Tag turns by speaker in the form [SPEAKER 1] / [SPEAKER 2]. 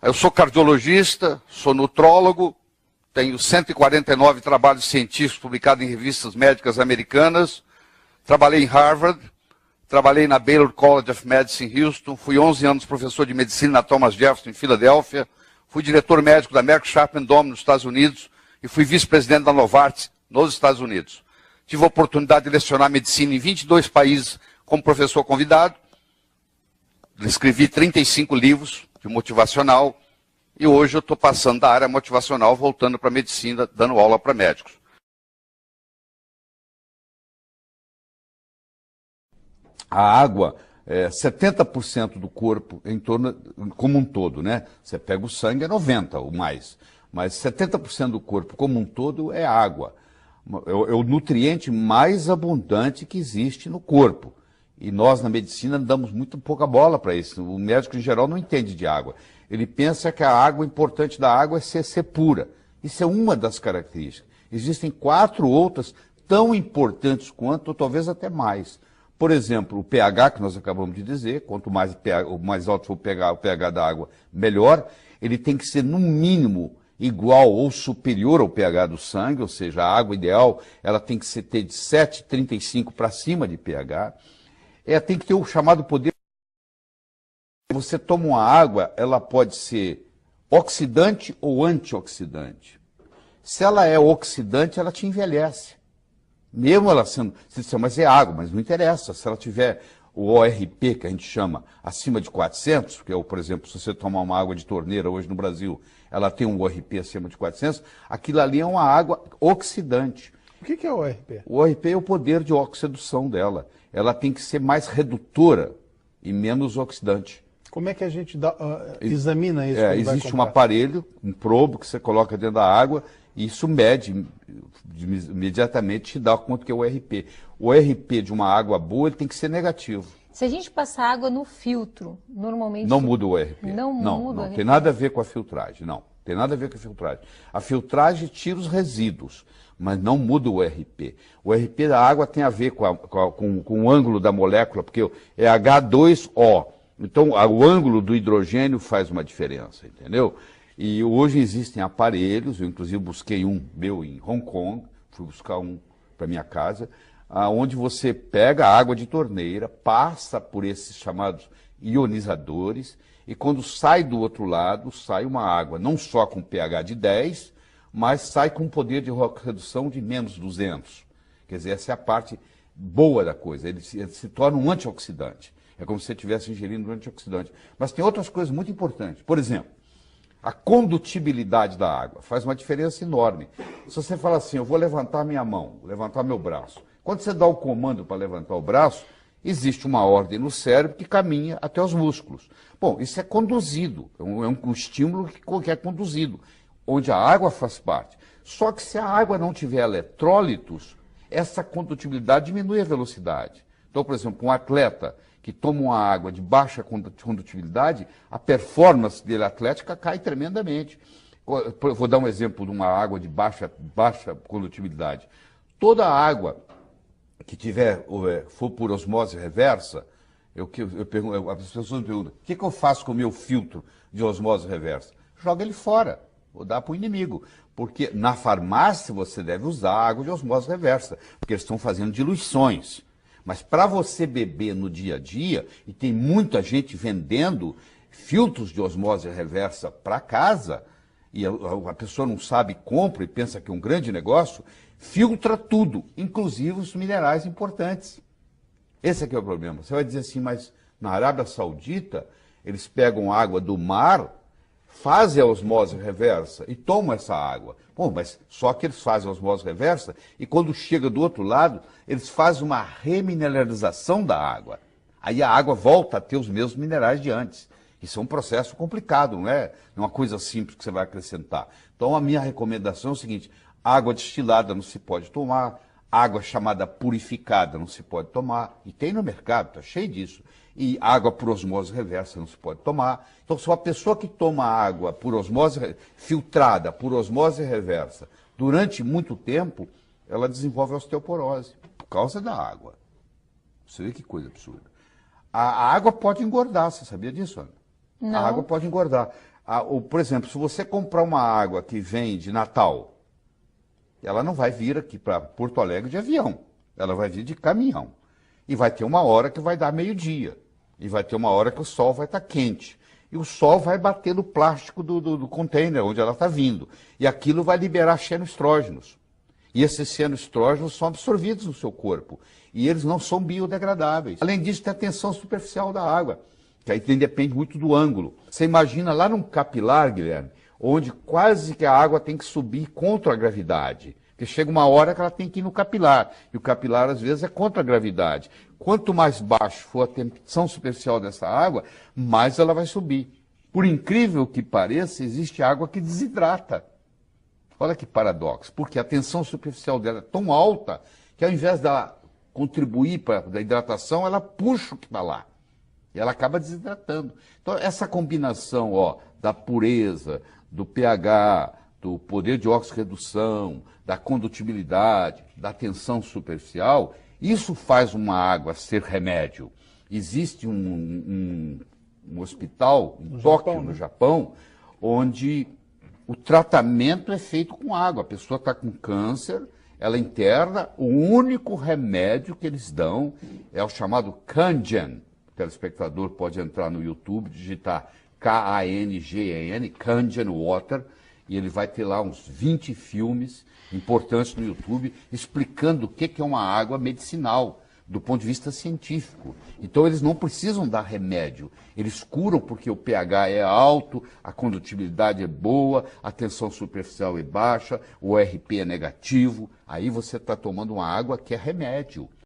[SPEAKER 1] Eu sou cardiologista, sou nutrólogo, tenho 149 trabalhos científicos publicados em revistas médicas americanas, trabalhei em Harvard, trabalhei na Baylor College of Medicine em Houston, fui 11 anos professor de medicina na Thomas Jefferson em Filadélfia, fui diretor médico da Merck Sharp & Dohme nos Estados Unidos e fui vice-presidente da Novartis nos Estados Unidos. Tive a oportunidade de lecionar medicina em 22 países como professor convidado, escrevi 35 livros de motivacional e hoje eu estou passando da área motivacional, voltando para a medicina, dando aula para médicos. A água, 70% do corpo, em torno, como um todo, né? Você pega o sangue, é 90% ou mais, mas 70% do corpo como um todo é água. É o nutriente mais abundante que existe no corpo. E nós, na medicina, damos muito pouca bola para isso. O médico, em geral, não entende de água. Ele pensa que a água, o importante da água é ser pura. Isso é uma das características. Existem 4 outras tão importantes quanto, ou talvez até mais. Por exemplo, o pH, que nós acabamos de dizer, quanto mais, mais alto for o pH da água, melhor. Ele tem que ser, no mínimo, igual ou superior ao pH do sangue, ou seja, a água ideal ela tem que ter de 7,35 para cima de pH. Tem que ter o chamado poder. Você toma uma água, ela pode ser oxidante ou antioxidante. Se ela é oxidante, ela te envelhece. Mesmo ela sendo... Você diz, mas é água, mas não interessa. Se ela tiver o ORP, que a gente chama, acima de 400, porque, por exemplo, se você tomar uma água de torneira hoje no Brasil, ela tem um ORP acima de 400, aquilo ali é uma água oxidante.
[SPEAKER 2] O que é o ORP?
[SPEAKER 1] O ORP é o poder de oxidação dela. Ela tem que ser mais redutora e menos oxidante.
[SPEAKER 2] Como é que a gente examina isso?
[SPEAKER 1] Existe um aparelho, um probo que você coloca dentro da água e isso mede, imediatamente te dá quanto que é o ORP. O ORP de uma água boa ele tem que ser negativo.
[SPEAKER 3] Se a gente passar água no filtro, normalmente...
[SPEAKER 1] Não muda o ORP. Não tem nada a ver com a filtragem, não. Tem nada a ver com a filtragem. A filtragem tira os resíduos, mas não muda o ORP. O ORP da água tem a ver com o ângulo da molécula, porque é H2O. Então, o ângulo do hidrogênio faz uma diferença, entendeu? E hoje existem aparelhos, eu inclusive busquei um meu em Hong Kong, fui buscar um para minha casa, onde você pega a água de torneira, passa por esses chamados ionizadores, e quando sai do outro lado, sai uma água não só com pH de 10, mas sai com um poder de redução de menos 200. Quer dizer, essa é a parte boa da coisa, ele se torna um antioxidante. É como se você estivesse ingerindo um antioxidante. Mas tem outras coisas muito importantes. Por exemplo, a condutibilidade da água faz uma diferença enorme. Se você fala assim, eu vou levantar minha mão, levantar meu braço. Quando você dá o comando para levantar o braço, existe uma ordem no cérebro que caminha até os músculos. Bom, isso é conduzido, é um estímulo que é conduzido, onde a água faz parte. Só que se a água não tiver eletrólitos, essa condutibilidade diminui a velocidade. Então, por exemplo, um atleta que toma uma água de baixa condutibilidade, a performance dele atlética cai tremendamente. Vou dar um exemplo de uma água de baixa condutibilidade. Toda água que for por osmose reversa, as pessoas me perguntam, o que eu faço com o meu filtro de osmose reversa? Joga ele fora, ou dá para o inimigo. Porque na farmácia você deve usar água de osmose reversa, porque eles estão fazendo diluições. Mas para você beber no dia a dia, e tem muita gente vendendo filtros de osmose reversa para casa, e a pessoa não sabe, compra e pensa que é um grande negócio, filtra tudo, inclusive os minerais importantes. Esse aqui é o problema. Você vai dizer assim, mas na Arábia Saudita, eles pegam água do mar, fazem a osmose reversa e tomam essa água. Bom, mas só que eles fazem a osmose reversa e quando chega do outro lado, eles fazem uma remineralização da água. Aí a água volta a ter os mesmos minerais de antes. Isso é um processo complicado, não é uma coisa simples que você vai acrescentar. Então a minha recomendação é o seguinte, água destilada não se pode tomar, água chamada purificada não se pode tomar, e tem no mercado, está cheio disso. E água por osmose reversa não se pode tomar. Então, se uma pessoa que toma água por osmose filtrada, por osmose reversa, durante muito tempo, ela desenvolve osteoporose, por causa da água. Você vê que coisa absurda. A água pode engordar, você sabia disso, Ana?
[SPEAKER 3] Não.
[SPEAKER 1] A água pode engordar. Por exemplo, se você comprar uma água que vem de Natal, ela não vai vir aqui para Porto Alegre de avião, ela vai vir de caminhão. E vai ter uma hora que vai dar meio-dia, e vai ter uma hora que o sol vai estar quente. E o sol vai bater no plástico do container onde ela está vindo. E aquilo vai liberar xenoestrógenos. E esses xenoestrógenos são absorvidos no seu corpo. E eles não são biodegradáveis. Além disso, tem a tensão superficial da água, que aí depende muito do ângulo. Você imagina lá num capilar, Guilherme, onde quase que a água tem que subir contra a gravidade. Porque chega uma hora que ela tem que ir no capilar. E o capilar, às vezes, é contra a gravidade. Quanto mais baixo for a tensão superficial dessa água, mais ela vai subir. Por incrível que pareça, existe água que desidrata. Olha que paradoxo. Porque a tensão superficial dela é tão alta que, ao invés dela contribuir para a hidratação, ela puxa o que está lá. E ela acaba desidratando. Então, essa combinação da pureza, do pH, do poder de oxirredução, da condutibilidade, da tensão superficial, isso faz uma água ser remédio. Existe um hospital em Tóquio, no Japão, onde o tratamento é feito com água. A pessoa está com câncer, ela interna, o único remédio que eles dão é o chamado Kangen. O telespectador pode entrar no YouTube, digitar Kangen, Kangen Water, e ele vai ter lá uns 20 filmes importantes no YouTube explicando o que é uma água medicinal, do ponto de vista científico. Então eles não precisam dar remédio, eles curam porque o pH é alto, a condutibilidade é boa, a tensão superficial é baixa, o ORP é negativo, aí você está tomando uma água que é remédio.